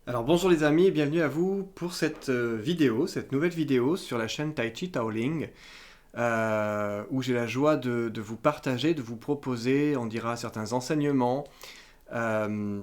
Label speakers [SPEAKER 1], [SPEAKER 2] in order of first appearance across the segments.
[SPEAKER 1] Alors bonjour les amis, bienvenue à vous pour cette vidéo, cette nouvelle vidéo sur la chaîne Tai Chi Taoling, où j'ai la joie de vous partager, de vous proposer, on dira, certains enseignements, euh,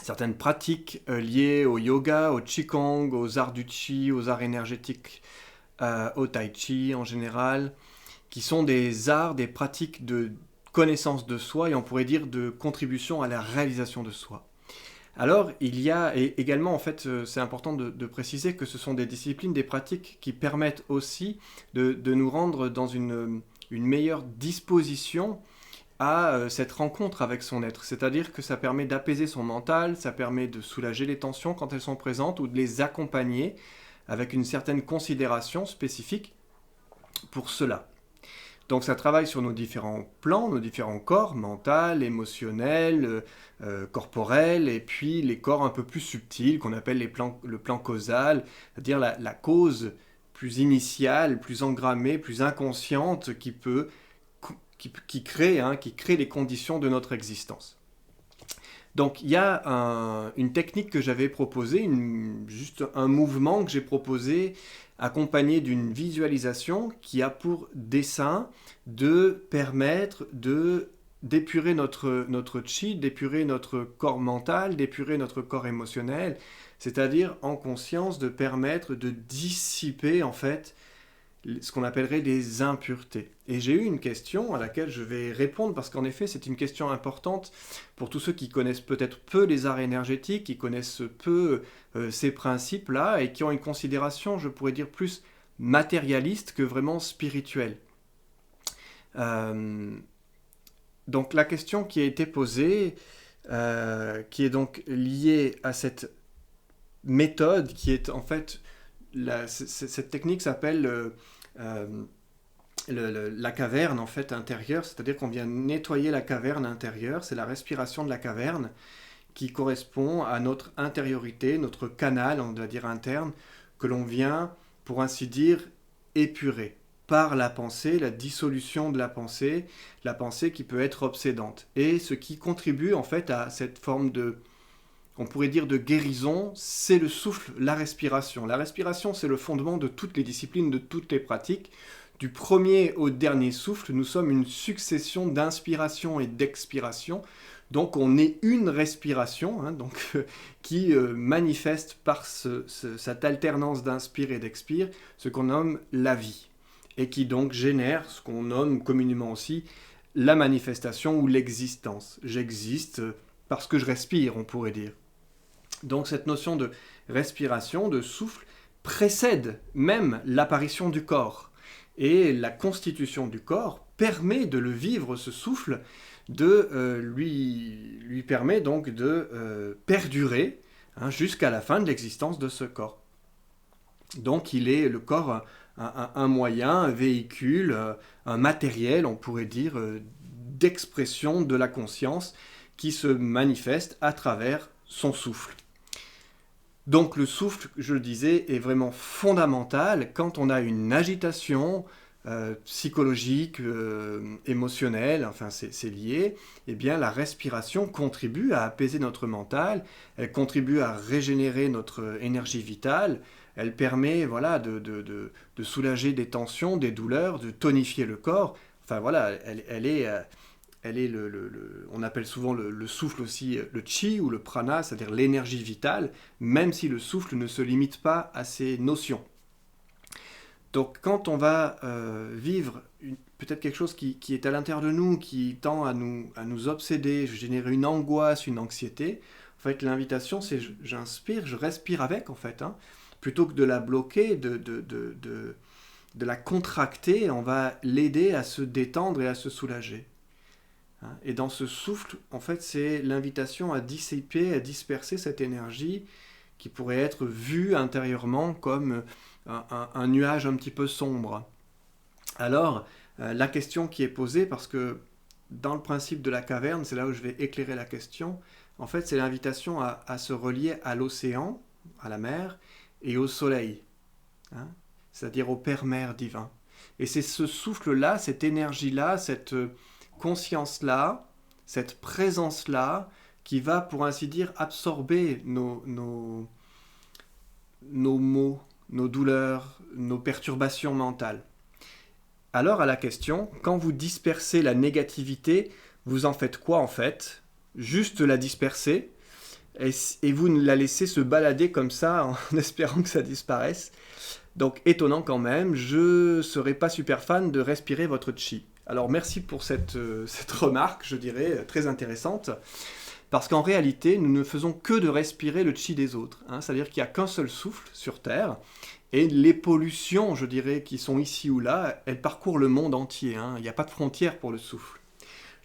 [SPEAKER 1] certaines pratiques liées au yoga, au Qigong, aux arts du Qi, aux arts énergétiques, au Tai Chi en général, qui sont des arts, des pratiques de connaissance de soi et on pourrait dire de contribution à la réalisation de soi. Alors, il y a et également, en fait, c'est important de préciser que ce sont des disciplines, des pratiques qui permettent aussi de nous rendre dans une meilleure disposition à cette rencontre avec son être. C'est-à-dire que ça permet d'apaiser son mental, ça permet de soulager les tensions quand elles sont présentes ou de les accompagner avec une certaine considération spécifique pour cela. Donc ça travaille sur nos différents plans, nos différents corps, mental, émotionnel, corporel, et puis les corps un peu plus subtils qu'on appelle le plan causal, c'est-à-dire la cause plus initiale, plus engrammée, plus inconsciente qui crée les conditions de notre existence. Donc il y a une technique que j'avais proposée, juste un mouvement que j'ai proposé accompagné d'une visualisation qui a pour dessein de permettre de d'épurer notre chi, d'épurer notre corps mental, d'épurer notre corps émotionnel, c'est-à-dire en conscience de permettre de dissiper en fait ce qu'on appellerait des impuretés. Et j'ai eu une question à laquelle je vais répondre parce qu'en effet c'est une question importante pour tous ceux qui connaissent peut-être peu les arts énergétiques, qui connaissent peu ces principes-là et qui ont une considération, je pourrais dire, plus matérialiste que vraiment spirituelle. Euh, donc la question qui a été posée, qui est donc liée à cette méthode qui est en fait cette technique s'appelle euh, la caverne en fait intérieure, c'est-à-dire qu'on vient nettoyer la caverne intérieure, c'est la respiration de la caverne qui correspond à notre intériorité, notre canal, on va dire interne, que l'on vient, pour ainsi dire, épurer par la pensée, la dissolution de la pensée qui peut être obsédante. Et ce qui contribue en fait à cette forme de, on pourrait dire de guérison, c'est le souffle, la respiration. La respiration, c'est le fondement de toutes les disciplines, de toutes les pratiques. Du premier au dernier souffle, nous sommes une succession d'inspiration et d'expiration. Donc on est une respiration qui manifeste par cette alternance d'inspire et d'expire ce qu'on nomme la vie. Et qui donc génère ce qu'on nomme communément aussi la manifestation ou l'existence. J'existe parce que je respire, on pourrait dire. Donc cette notion de respiration, de souffle, précède même l'apparition du corps. Et la constitution du corps permet de le vivre, ce souffle, lui permet donc de perdurer jusqu'à la fin de l'existence de ce corps. Donc il est le corps un moyen, un véhicule, un matériel, on pourrait dire, d'expression de la conscience qui se manifeste à travers son souffle. Donc le souffle, je le disais, est vraiment fondamental quand on a une agitation psychologique, émotionnelle, enfin c'est lié, eh bien la respiration contribue à apaiser notre mental, elle contribue à régénérer notre énergie vitale, elle permet voilà, de soulager des tensions, des douleurs, de tonifier le corps, enfin voilà, elle est on appelle souvent le souffle aussi le chi ou le prana, c'est-à-dire l'énergie vitale, même si le souffle ne se limite pas à ces notions. Donc quand on va vivre peut-être quelque chose qui est à l'intérieur de nous, qui tend à nous obséder, générer une angoisse, une anxiété, en fait l'invitation c'est j'inspire, je respire avec en fait, plutôt que de la bloquer, de la contracter, on va l'aider à se détendre et à se soulager. Et dans ce souffle, en fait, c'est l'invitation à dissiper, à disperser cette énergie qui pourrait être vue intérieurement comme un nuage un petit peu sombre. Alors, la question qui est posée, parce que dans le principe de la caverne, c'est là où je vais éclairer la question, en fait, c'est l'invitation à se relier à l'océan, à la mer, et au soleil, c'est-à-dire au Père-Mère divin. Et c'est ce souffle-là, cette énergie-là, cette conscience-là, cette présence-là, qui va, pour ainsi dire, absorber nos maux, nos douleurs, nos perturbations mentales. Alors à la question, quand vous dispersez la négativité, vous en faites quoi en fait? Juste la disperser et vous la laissez se balader comme ça en espérant que ça disparaisse. Donc étonnant quand même, je ne serais pas super fan de respirer votre chi. Alors merci pour cette remarque, je dirais, très intéressante. Parce qu'en réalité, nous ne faisons que de respirer le chi des autres. C'est-à-dire qu'il n'y a qu'un seul souffle sur Terre. Et les pollutions, je dirais, qui sont ici ou là, elles parcourent le monde entier. Il n'y a pas de frontière pour le souffle.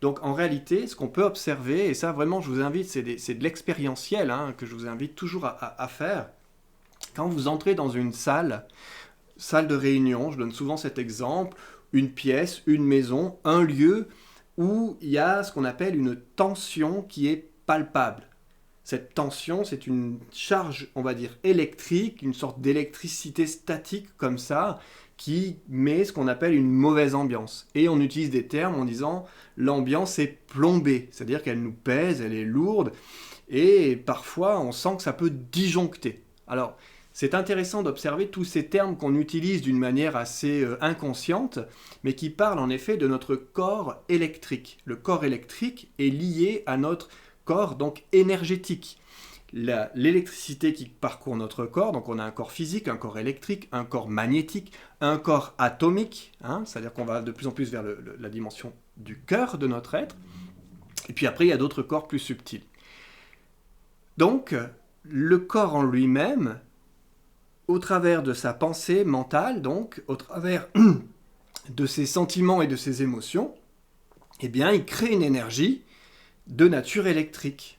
[SPEAKER 1] Donc en réalité, ce qu'on peut observer, et ça vraiment je vous invite, c'est de l'expérientiel que je vous invite toujours à faire. Quand vous entrez dans une salle de réunion, je donne souvent cet exemple, une pièce, une maison, un lieu où il y a ce qu'on appelle une tension qui est palpable. Cette tension, c'est une charge, on va dire, électrique, une sorte d'électricité statique comme ça, qui met ce qu'on appelle une mauvaise ambiance. Et on utilise des termes en disant l'ambiance est plombée, c'est-à-dire qu'elle nous pèse, elle est lourde, et parfois on sent que ça peut disjoncter. Alors, c'est intéressant d'observer tous ces termes qu'on utilise d'une manière assez inconsciente, mais qui parlent en effet de notre corps électrique. Le corps électrique est lié à notre corps donc énergétique. L'électricité qui parcourt notre corps, donc on a un corps physique, un corps électrique, un corps magnétique, un corps atomique, c'est-à-dire qu'on va de plus en plus vers la dimension du cœur de notre être, et puis après il y a d'autres corps plus subtils. Donc le corps en lui-même, au travers de sa pensée mentale, donc au travers de ses sentiments et de ses émotions, eh bien il crée une énergie de nature électrique.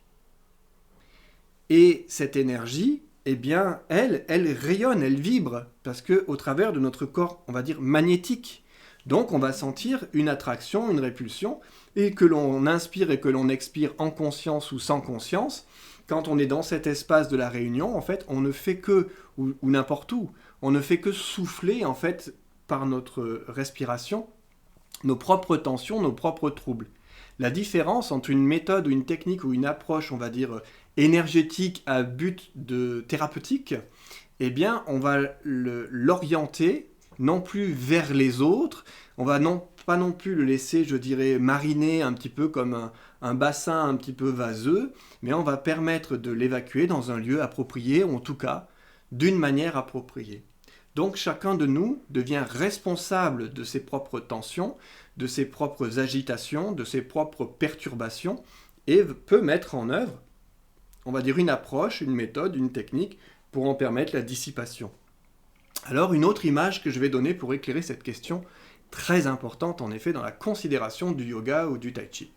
[SPEAKER 1] Et cette énergie, eh bien, elle rayonne, elle vibre, parce qu'au travers de notre corps, on va dire, magnétique. Donc on va sentir une attraction, une répulsion, et que l'on inspire et que l'on expire en conscience ou sans conscience, quand on est dans cet espace de la réunion, en fait, on ne fait que, ou n'importe où, on ne fait que souffler, en fait, par notre respiration, nos propres tensions, nos propres troubles. La différence entre une méthode ou une technique ou une approche, on va dire, énergétique à but de thérapeutique, eh bien, on va l'orienter non plus vers les autres, on va pas non plus le laisser, je dirais, mariner un petit peu comme un bassin un petit peu vaseux, mais on va permettre de l'évacuer dans un lieu approprié, ou en tout cas, d'une manière appropriée. Donc chacun de nous devient responsable de ses propres tensions, de ses propres agitations, de ses propres perturbations, et peut mettre en œuvre, on va dire, une approche, une méthode, une technique pour en permettre la dissipation. Alors une autre image que je vais donner pour éclairer cette question, très importante en effet dans la considération du yoga ou du tai chi.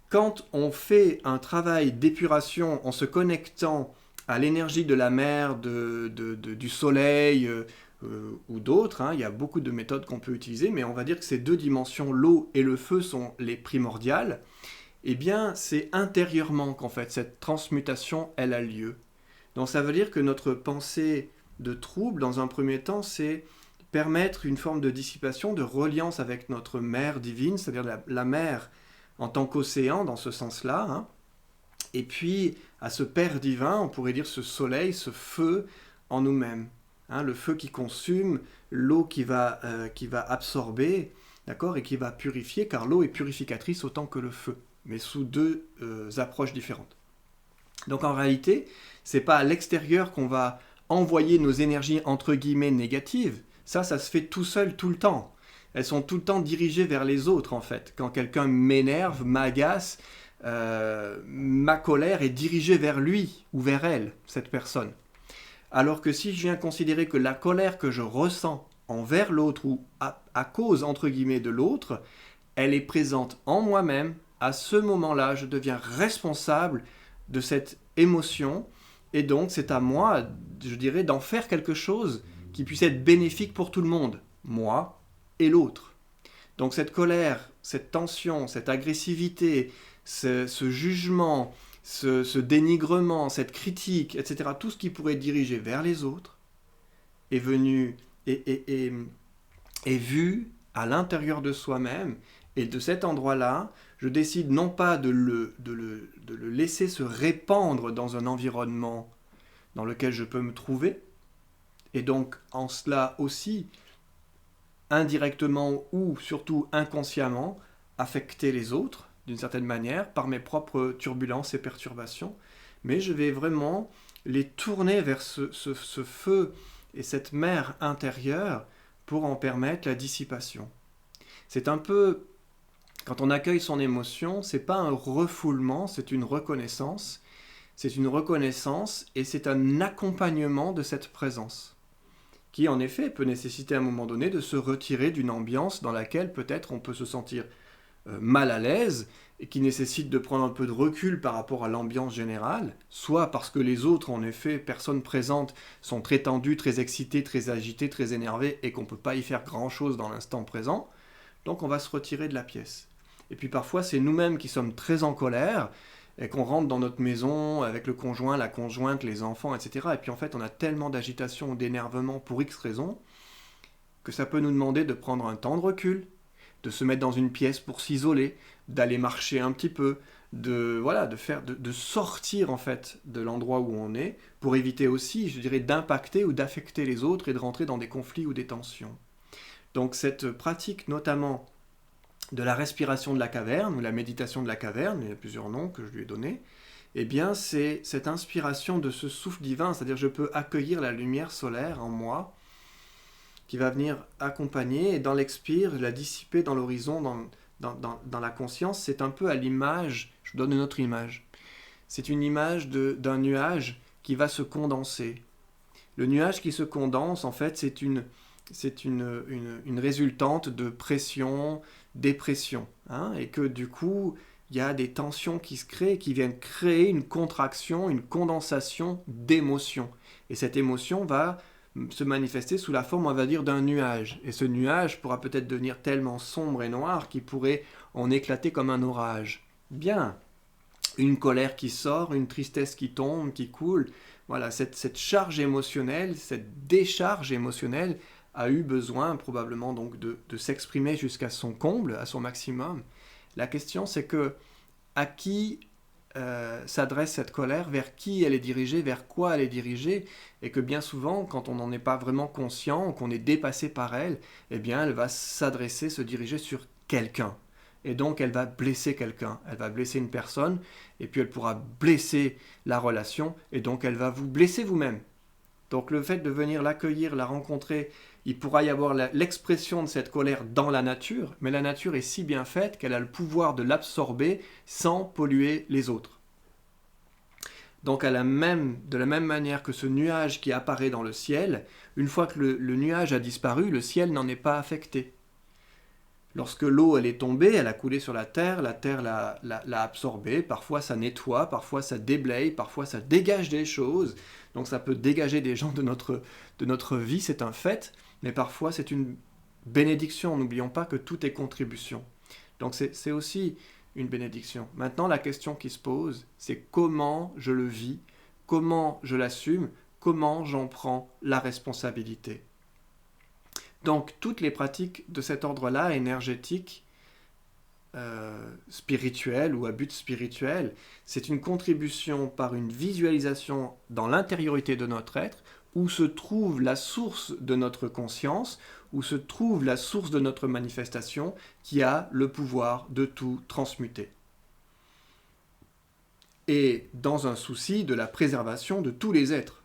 [SPEAKER 1] Quand on fait un travail d'épuration en se connectant à l'énergie de la mer, du soleil ou d'autres, il y a beaucoup de méthodes qu'on peut utiliser, mais on va dire que ces deux dimensions, l'eau et le feu, sont les primordiales. Eh bien, c'est intérieurement qu'en fait cette transmutation, elle a lieu. Donc ça veut dire que notre pensée de trouble, dans un premier temps, c'est permettre une forme de dissipation, de reliance avec notre mère divine, c'est-à-dire la mer en tant qu'océan, dans ce sens-là, et puis à ce Père divin, on pourrait dire ce soleil, ce feu en nous-mêmes, le feu qui consume, l'eau qui va absorber, d'accord, et qui va purifier, car l'eau est purificatrice autant que le feu, mais sous deux approches différentes. Donc en réalité, c'est pas à l'extérieur qu'on va envoyer nos énergies entre guillemets négatives, ça se fait tout seul tout le temps. Elles sont tout le temps dirigées vers les autres en fait. Quand quelqu'un m'énerve, m'agace, ma colère est dirigée vers lui ou vers elle, cette personne. Alors que si je viens considérer que la colère que je ressens envers l'autre ou à cause entre guillemets de l'autre, elle est présente en moi-même, à ce moment-là, je deviens responsable de cette émotion et donc c'est à moi, je dirais, d'en faire quelque chose qui puisse être bénéfique pour tout le monde, moi et l'autre. Donc cette colère, cette tension, cette agressivité, ce jugement, ce dénigrement, cette critique, etc., tout ce qui pourrait diriger vers les autres, est vu à l'intérieur de soi-même Et de cet endroit-là, je décide non pas de le laisser se répandre dans un environnement dans lequel je peux me trouver, et donc en cela aussi, indirectement ou surtout inconsciemment, affecter les autres d'une certaine manière par mes propres turbulences et perturbations, mais je vais vraiment les tourner vers ce feu et cette mer intérieure pour en permettre la dissipation. C'est un peu, quand on accueille son émotion, c'est pas un refoulement, c'est une reconnaissance. C'est une reconnaissance et c'est un accompagnement de cette présence, qui en effet peut nécessiter à un moment donné de se retirer d'une ambiance dans laquelle peut-être on peut se sentir mal à l'aise et qui nécessite de prendre un peu de recul par rapport à l'ambiance générale, soit parce que les autres, en effet, personnes présentes, sont très tendues, très excitées, très agitées, très énervées et qu'on ne peut pas y faire grand-chose dans l'instant présent, donc on va se retirer de la pièce. Et puis parfois c'est nous-mêmes qui sommes très en colère et qu'on rentre dans notre maison avec le conjoint, la conjointe, les enfants, etc. Et puis en fait on a tellement d'agitation ou d'énervement pour X raisons que ça peut nous demander de prendre un temps de recul, de se mettre dans une pièce pour s'isoler, d'aller marcher un petit peu, de sortir en fait de l'endroit où on est pour éviter aussi, je dirais, d'impacter ou d'affecter les autres et de rentrer dans des conflits ou des tensions. Donc cette pratique notamment de la respiration de la caverne ou la méditation de la caverne, il y a plusieurs noms que je lui ai donnés, eh bien c'est cette inspiration de ce souffle divin, c'est-à-dire je peux accueillir la lumière solaire en moi qui va venir accompagner et dans l'expire la dissiper dans l'horizon, dans la conscience. C'est un peu à l'image, je vous donne une autre image, c'est une image d'un nuage qui va se condenser. Le nuage qui se condense, en fait, c'est une résultante de pression, dépression, hein, et que du coup, il y a des tensions qui se créent, qui viennent créer une contraction, une condensation d'émotions. Et cette émotion va se manifester sous la forme, on va dire, d'un nuage. Et ce nuage pourra peut-être devenir tellement sombre et noir qu'il pourrait en éclater comme un orage. Bien, une colère qui sort, une tristesse qui tombe, qui coule. Voilà, cette charge émotionnelle, cette décharge émotionnelle a eu besoin probablement donc de s'exprimer jusqu'à son comble, à son maximum. La question c'est que à qui s'adresse cette colère, vers qui elle est dirigée, vers quoi elle est dirigée, et que bien souvent, quand on n'en est pas vraiment conscient, qu'on est dépassé par elle, eh bien elle va s'adresser, se diriger sur quelqu'un. Et donc elle va blesser quelqu'un, elle va blesser une personne, et puis elle pourra blesser la relation, et donc elle va vous blesser vous-même. Donc le fait de venir l'accueillir, la rencontrer, il pourra y avoir l'expression de cette colère dans la nature, mais la nature est si bien faite qu'elle a le pouvoir de l'absorber sans polluer les autres. Donc de la même manière que ce nuage qui apparaît dans le ciel, une fois que le nuage a disparu, le ciel n'en est pas affecté. Lorsque l'eau elle est tombée, elle a coulé sur la terre l'a absorbée, parfois ça nettoie, parfois ça déblaye, parfois ça dégage des choses, donc ça peut dégager des gens de notre vie, c'est un fait, mais parfois c'est une bénédiction, n'oublions pas que tout est contribution. Donc c'est aussi une bénédiction. Maintenant la question qui se pose, c'est comment je le vis, comment je l'assume, comment j'en prends la responsabilité. Donc toutes les pratiques de cet ordre-là, énergétiques, spirituelles ou à but spirituel, c'est une contribution par une visualisation dans l'intériorité de notre être, où se trouve la source de notre conscience, où se trouve la source de notre manifestation, qui a le pouvoir de tout transmuter. Et dans un souci de la préservation de tous les êtres.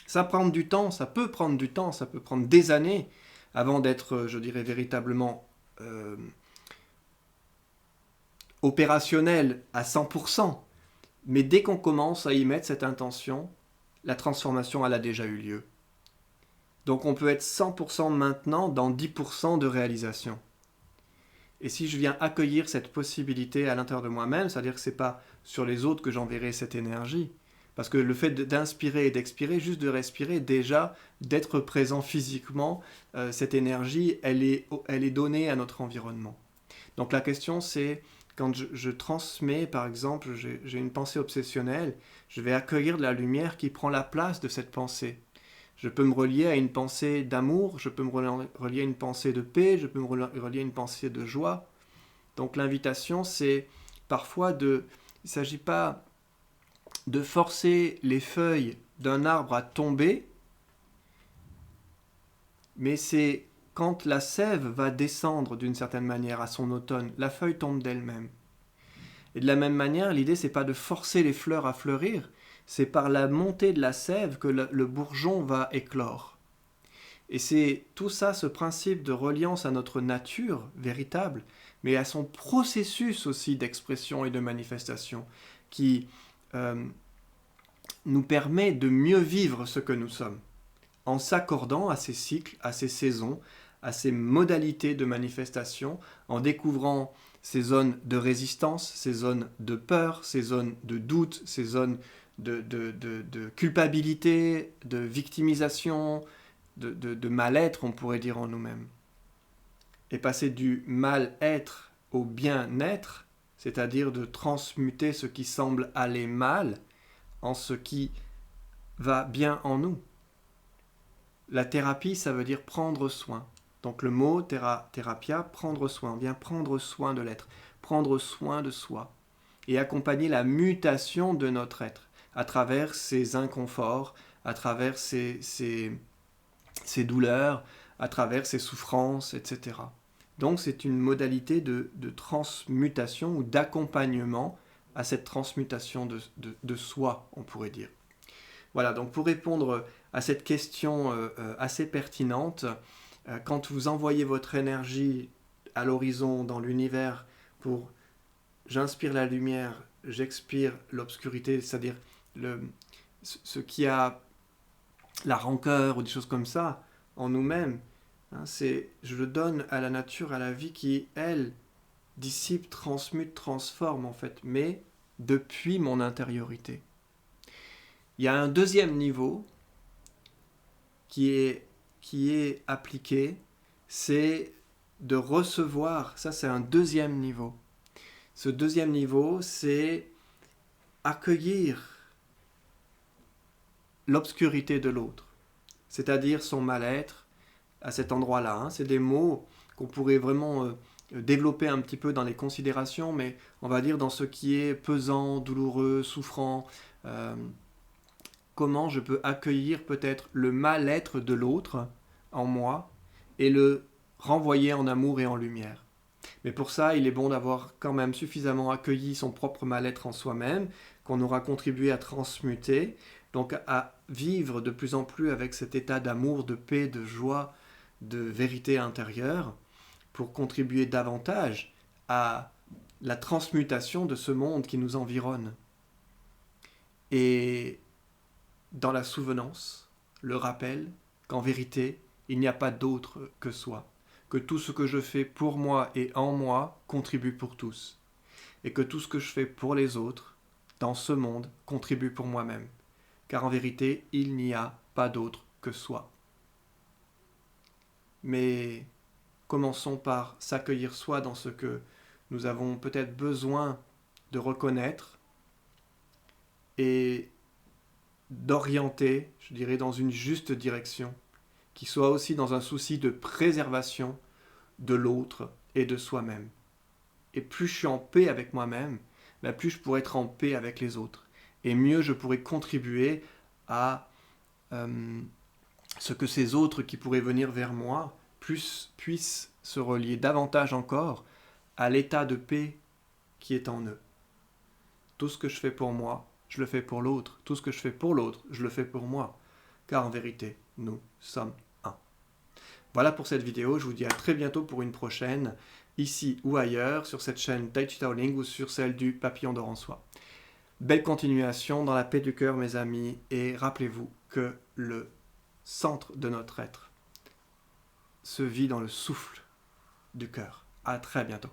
[SPEAKER 1] Ça prend du temps, ça peut prendre du temps, ça peut prendre des années avant d'être, je dirais, véritablement opérationnel à 100%. Mais dès qu'on commence à y mettre cette intention, la transformation elle a déjà eu lieu. Donc on peut être 100% maintenant dans 10% de réalisation. Et si je viens accueillir cette possibilité à l'intérieur de moi-même, c'est-à-dire que ce n'est pas sur les autres que j'enverrai cette énergie, parce que le fait d'inspirer et d'expirer, juste de respirer, déjà, d'être présent physiquement, cette énergie, elle est donnée à notre environnement. Donc la question c'est, quand je transmets, par exemple, j'ai une pensée obsessionnelle, je vais accueillir de la lumière qui prend la place de cette pensée. Je peux me relier à une pensée d'amour, je peux me relier à une pensée de paix, je peux me relier à une pensée de joie. Donc l'invitation, c'est parfois il ne s'agit pas de forcer les feuilles d'un arbre à tomber, mais c'est quand la sève va descendre d'une certaine manière à son automne, la feuille tombe d'elle-même. Et de la même manière, l'idée, c'est pas de forcer les fleurs à fleurir, c'est par la montée de la sève que le bourgeon va éclore. Et c'est tout ça, ce principe de reliance à notre nature véritable, mais à son processus aussi d'expression et de manifestation, qui nous permet de mieux vivre ce que nous sommes, en s'accordant à ces cycles, à ces saisons, à ces modalités de manifestation, en découvrant ces zones de résistance, ces zones de peur, ces zones de doute, ces zones de culpabilité, de victimisation, de mal-être, on pourrait dire en nous-mêmes. Et passer du mal-être au bien-être, c'est-à-dire de transmuter ce qui semble aller mal en ce qui va bien en nous. La thérapie, ça veut dire prendre soin. Donc le mot thérapia, prendre soin, on vient prendre soin de l'être, prendre soin de soi et accompagner la mutation de notre être à travers ses inconforts, à travers ses douleurs, à travers ses souffrances, etc. Donc c'est une modalité de transmutation ou d'accompagnement à cette transmutation de soi, on pourrait dire. Voilà, donc pour répondre à cette question assez pertinente, quand vous envoyez votre énergie à l'horizon, dans l'univers, pour j'inspire la lumière, j'expire l'obscurité, c'est-à-dire ce qui a la rancœur ou des choses comme ça en nous-mêmes, hein, je le donne à la nature, à la vie qui, elle, dissipe, transmute, transforme en fait, mais depuis mon intériorité. Il y a un deuxième niveau qui est appliqué, c'est de recevoir, ça c'est un deuxième niveau. Ce deuxième niveau, c'est accueillir l'obscurité de l'autre, c'est-à-dire son mal-être à cet endroit-là. Hein. C'est des mots qu'on pourrait vraiment développer un petit peu dans les considérations, mais on va dire dans ce qui est pesant, douloureux, souffrant. Comment je peux accueillir peut-être le mal-être de l'autre en moi et le renvoyer en amour et en lumière. Mais pour ça, il est bon d'avoir quand même suffisamment accueilli son propre mal-être en soi-même, qu'on aura contribué à transmuter, donc à vivre de plus en plus avec cet état d'amour, de paix, de joie, de vérité intérieure, pour contribuer davantage à la transmutation de ce monde qui nous environne. Et dans la souvenance, le rappel qu'en vérité, il n'y a pas d'autre que soi, que tout ce que je fais pour moi et en moi contribue pour tous, et que tout ce que je fais pour les autres, dans ce monde, contribue pour moi-même, car en vérité, il n'y a pas d'autre que soi. Mais commençons par s'accueillir soi dans ce que nous avons peut-être besoin de reconnaître et d'orienter, je dirais, dans une juste direction, qui soit aussi dans un souci de préservation de l'autre et de soi-même. Et plus je suis en paix avec moi-même, plus je pourrai être en paix avec les autres. Et mieux je pourrai contribuer à ce que ces autres qui pourraient venir vers moi puissent se relier davantage encore à l'état de paix qui est en eux. Tout ce que je fais pour moi, je le fais pour l'autre. Tout ce que je fais pour l'autre, je le fais pour moi. Car en vérité, nous sommes un. Voilà pour cette vidéo. Je vous dis à très bientôt pour une prochaine, ici ou ailleurs, sur cette chaîne Tai Chi Taoling ou sur celle du Papillon d'Or en Soi. Belle continuation dans la paix du cœur, mes amis. Et rappelez-vous que le centre de notre être se vit dans le souffle du cœur. À très bientôt.